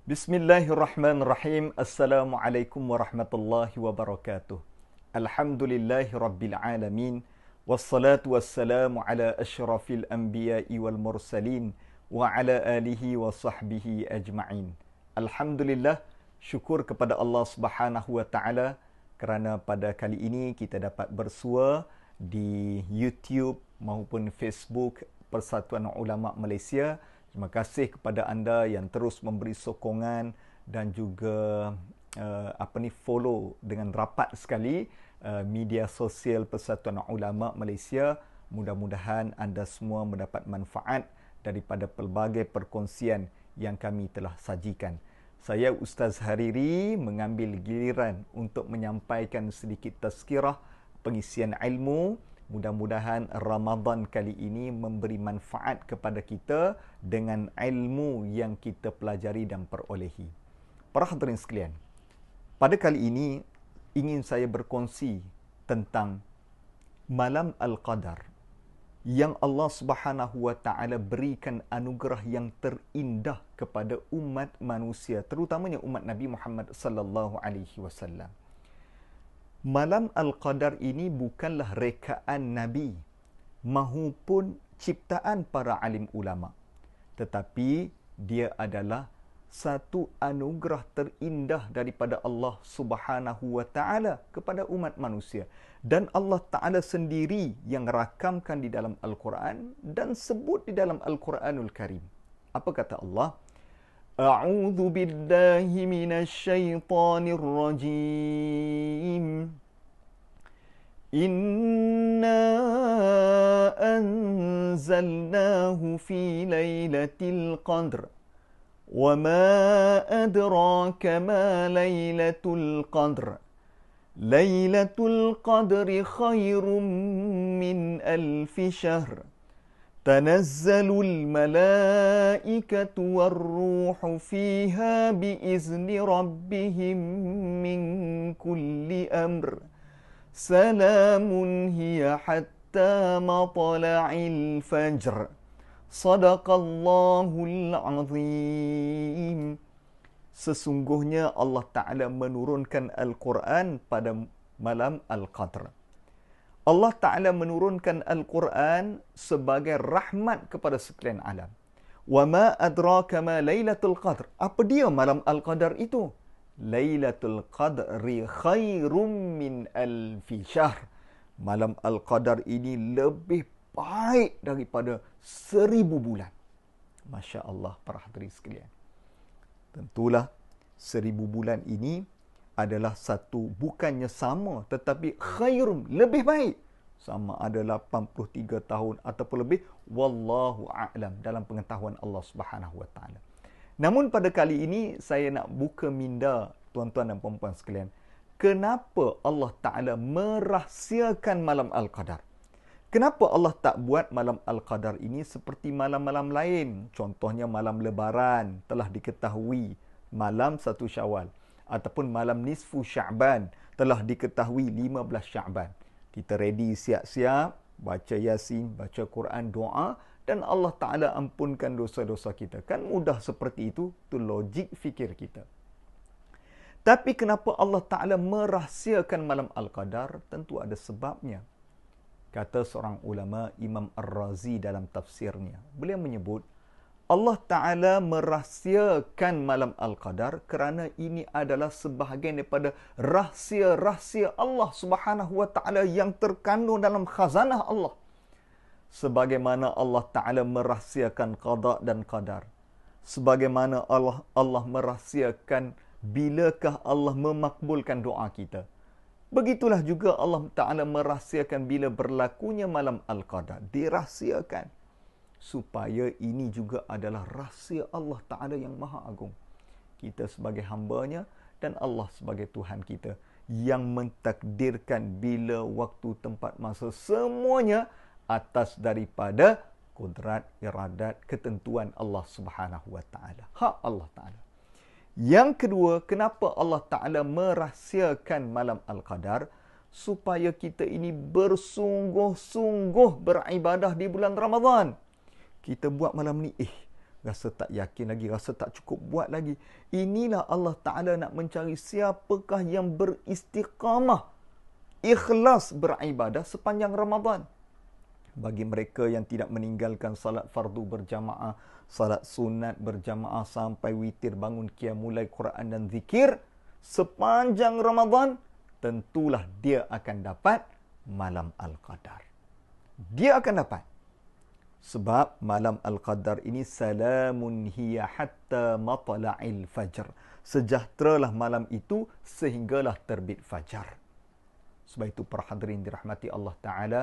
Bismillahirrahmanirrahim. Assalamualaikum warahmatullahi wabarakatuh. Alhamdulillahi rabbil alamin. Wassalatu wassalamu ala asyrafil anbiya'i wal mursalin wa ala alihi wa sahbihi ajma'in. Alhamdulillah, syukur kepada Allah Subhanahu wa taala kerana pada kali ini kita dapat bersua di YouTube maupun Facebook Persatuan Ulama Malaysia. Terima kasih kepada anda yang terus memberi sokongan dan juga follow dengan rapat sekali media sosial Persatuan Ulama Malaysia. Mudah-mudahan anda semua mendapat manfaat daripada pelbagai perkongsian yang kami telah sajikan. Saya Ustaz Hariri mengambil giliran untuk menyampaikan sedikit tazkirah pengisian ilmu. Mudah-mudahan Ramadan kali ini memberi manfaat kepada kita dengan ilmu yang kita pelajari dan perolehi. Para hadirin sekalian, pada kali ini ingin saya berkongsi tentang Malam Al-Qadar yang Allah Subhanahu wa taala berikan anugerah yang terindah kepada umat manusia, terutamanya umat Nabi Muhammad sallallahu alaihi wasallam. Malam Al-Qadar ini bukanlah rekaan Nabi mahupun ciptaan para alim ulama, tetapi dia adalah satu anugerah terindah daripada Allah Subhanahu wa taala kepada umat manusia, dan Allah taala sendiri yang rakamkan di dalam Al-Quran dan sebut di dalam Al-Quranul Karim. Apa kata Allah? A'udzu billahi minasyaitonir rajim. Inna anzalnahu fi lailatul qadr. Wa ma adraka ma lailatul qadr. Lailatul qadri khairum min alfi syahr. تنزل الملائكة والروح فيها بإذن ربهم من كل أمر سلام هي حتى مطلع الفجر صدق الله العظيم. Sesungguhnya Allah Ta'ala menurunkan Al-Quran pada malam Al-Qadr. Allah Ta'ala menurunkan Al-Quran sebagai rahmat kepada sekalian alam. Wa ma adraka ma Lailatul Qadr. Apa dia malam Al-Qadar itu? Lailatul Qadri khairum min alfi syahr. Malam Al-Qadar ini lebih baik daripada 1000 bulan. Masya Allah, para hadirin sekalian. Tentulah 1000 bulan ini adalah satu, bukannya sama, tetapi khairum, lebih baik. Sama ada 83 tahun ataupun lebih, wallahu a'lam, dalam pengetahuan Allah Subhanahu wa taala. Namun pada kali ini saya nak buka minda tuan-tuan dan puan-puan sekalian. Kenapa Allah Taala merahsiakan malam Al-Qadar? Kenapa Allah tak buat malam Al-Qadar ini seperti malam-malam lain? Contohnya malam Lebaran telah diketahui malam 1 Syawal, ataupun malam nisfu Sya'ban telah diketahui 15 Sya'ban. Kita ready siap-siap, baca Yasin, baca Quran, doa, dan Allah Ta'ala ampunkan dosa-dosa kita. Kan mudah seperti itu, itu logik fikir kita. Tapi kenapa Allah Ta'ala merahsiakan malam Al-Qadar? Tentu ada sebabnya. Kata seorang ulama, Imam Ar-Razi dalam tafsirnya, beliau menyebut, Allah Ta'ala merahsiakan malam Al-Qadar kerana ini adalah sebahagian daripada rahsia-rahsia Allah Subhanahu wa taala yang terkandung dalam khazanah Allah. Sebagaimana Allah Ta'ala merahsiakan qada dan qadar. Sebagaimana Allah merahsiakan bilakah Allah memakbulkan doa kita. Begitulah juga Allah Ta'ala merahsiakan bila berlakunya malam Al-Qadar. Dirahsiakan. Supaya ini juga adalah rahsia Allah Ta'ala yang maha agung. Kita sebagai hamba-Nya dan Allah sebagai Tuhan kita yang mentakdirkan bila, waktu, tempat, masa, semuanya atas daripada kudrat, iradat, ketentuan Allah Subhanahu wa taala. Hak Allah Ta'ala. Yang kedua, kenapa Allah Ta'ala merahsiakan malam Al-Qadar? Supaya kita ini bersungguh-sungguh beribadah di bulan Ramadan. Kita buat malam ni, rasa tak yakin lagi, rasa tak cukup buat lagi. Inilah Allah Ta'ala nak mencari siapakah yang beristiqamah, ikhlas beribadah sepanjang Ramadan. Bagi mereka yang tidak meninggalkan salat fardu berjamaah, salat sunat berjamaah sampai witir, bangun qiyamul Quran dan zikir sepanjang Ramadan, tentulah dia akan dapat malam Al-Qadar. Dia akan dapat. Sebab malam Al-Qadar ini salamun hiya hatta matla'il fajr. Sejahteralah malam itu sehinggalah terbit fajar. Sebab itu para hadirin dirahmati Allah Ta'ala,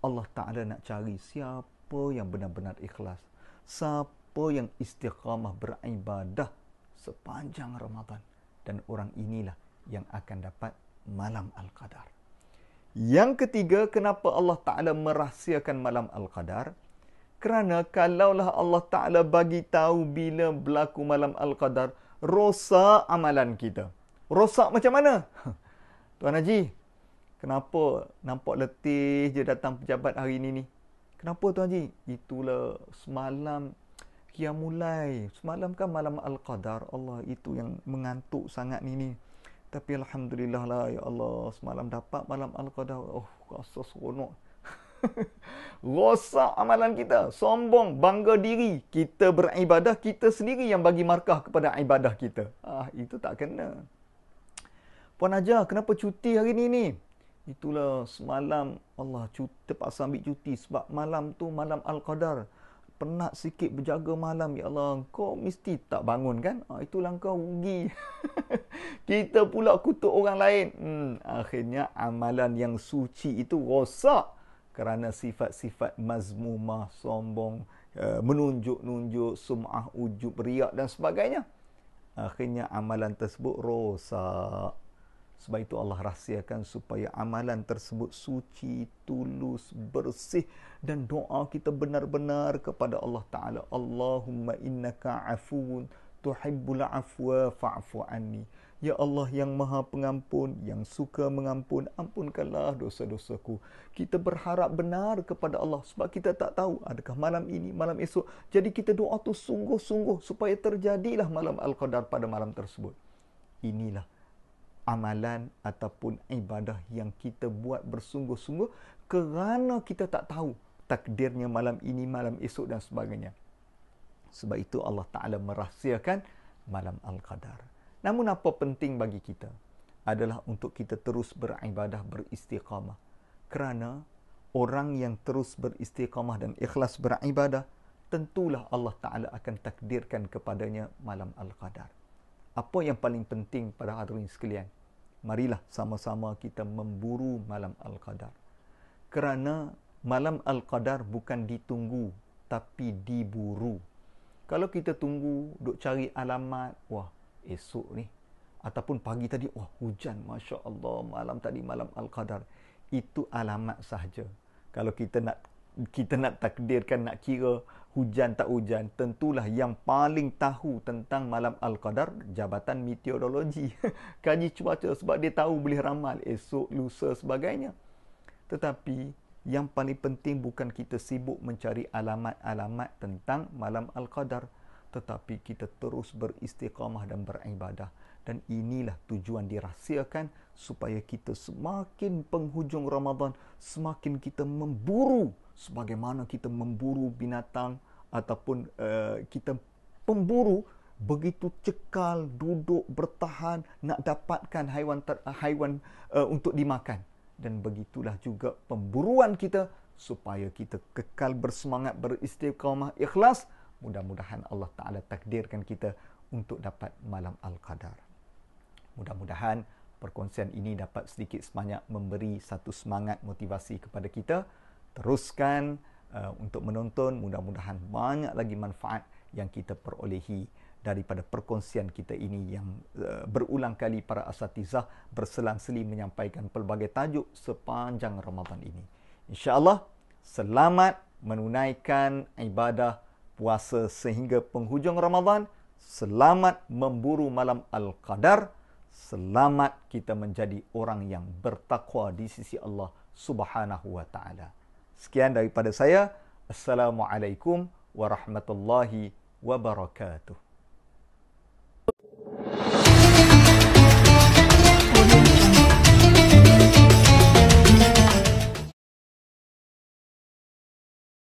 Allah Ta'ala nak cari siapa yang benar-benar ikhlas, siapa yang istiqamah beribadah sepanjang Ramadan. Dan orang inilah yang akan dapat malam Al-Qadar. Yang ketiga, kenapa Allah Ta'ala merahsiakan malam Al-Qadar? Kerana kalaulah Allah Ta'ala bagi tahu bila berlaku malam Al-Qadar, rosak amalan kita. Rosak macam mana? Tuan Haji, kenapa nampak letih je datang pejabat hari ini ni? Kenapa Tuan Haji? Itulah semalam qiyamul. Semalam kan malam Al-Qadar. Allah, itu yang mengantuk sangat ni. Tapi alhamdulillah lah, ya Allah, semalam dapat malam Al-Qadar. Oh, rasa seronok. Rosak amalan kita, sombong, bangga diri. Kita beribadah, kita sendiri yang bagi markah kepada ibadah kita. Itu tak kena. Puan Hajar, kenapa cuti hari ni? Itulah semalam Allah terpaksa ambil cuti sebab malam tu malam Al-Qadar. Penat sikit berjaga malam, ya Allah, kau mesti tak bangun kan? Itulah kau rugi. Kita pula kutuk orang lain. Akhirnya amalan yang suci itu rosak kerana sifat-sifat mazmumah, sombong, menunjuk-nunjuk, sum'ah, ujub, riak dan sebagainya. Akhirnya amalan tersebut rosak. Sebab itu Allah rahsiakan supaya amalan tersebut suci, tulus, bersih dan doa kita benar-benar kepada Allah Ta'ala. Allahumma innaka afuun tuhibbul afwa fa'fu anni. Ya Allah yang maha pengampun, yang suka mengampun, ampunkanlah dosa-dosaku. Kita berharap benar kepada Allah sebab kita tak tahu adakah malam ini, malam esok. Jadi kita doa tu sungguh-sungguh supaya terjadilah malam Al-Qadar pada malam tersebut. Inilah amalan ataupun ibadah yang kita buat bersungguh-sungguh kerana kita tak tahu takdirnya malam ini, malam esok dan sebagainya. Sebab itu Allah Ta'ala merahsiakan malam Al-Qadar. Namun apa penting bagi kita adalah untuk kita terus beribadah, beristiqamah. Kerana orang yang terus beristiqamah dan ikhlas beribadah, tentulah Allah Ta'ala akan takdirkan kepadanya malam Al-Qadar. Apa yang paling penting pada hadirin sekalian? Marilah sama-sama kita memburu malam Al-Qadar. Kerana malam Al-Qadar bukan ditunggu, tapi diburu. Kalau kita tunggu, duk cari alamat, wah, esok ni ataupun pagi tadi, wah, hujan, Masya Allah, malam tadi malam Al-Qadar. Itu alamat sahaja. Kalau kita nak takdirkan, nak kira hujan tak hujan, tentulah yang paling tahu tentang malam Al-Qadar Jabatan Meteorologi. Kaji cuaca, sebab dia tahu boleh ramal esok, lusa, sebagainya. Tetapi yang paling penting bukan kita sibuk mencari alamat-alamat tentang malam Al-Qadar, tetapi kita terus beristiqamah dan beribadah. Dan inilah tujuan dirahsiakan supaya kita semakin penghujung Ramadan, semakin kita memburu sebagaimana kita memburu binatang ataupun kita pemburu begitu cekal, duduk, bertahan nak dapatkan haiwan untuk dimakan. Dan begitulah juga pemburuan kita supaya kita kekal bersemangat, beristiqamah, ikhlas. Mudah-mudahan Allah Ta'ala takdirkan kita untuk dapat malam Al-Qadar. Mudah-mudahan perkongsian ini dapat sedikit sebanyak memberi satu semangat motivasi kepada kita. Teruskan untuk menonton. Mudah-mudahan banyak lagi manfaat yang kita perolehi daripada perkongsian kita ini yang berulang kali para asatizah berselang-seli menyampaikan pelbagai tajuk sepanjang Ramadan ini. InsyaAllah, selamat menunaikan ibadah puasa sehingga penghujung Ramadan. Selamat memburu malam Al-Qadar. Selamat kita menjadi orang yang bertakwa di sisi Allah Subhanahu wa Ta'ala. Sekian daripada saya. Assalamualaikum warahmatullahi wabarakatuh.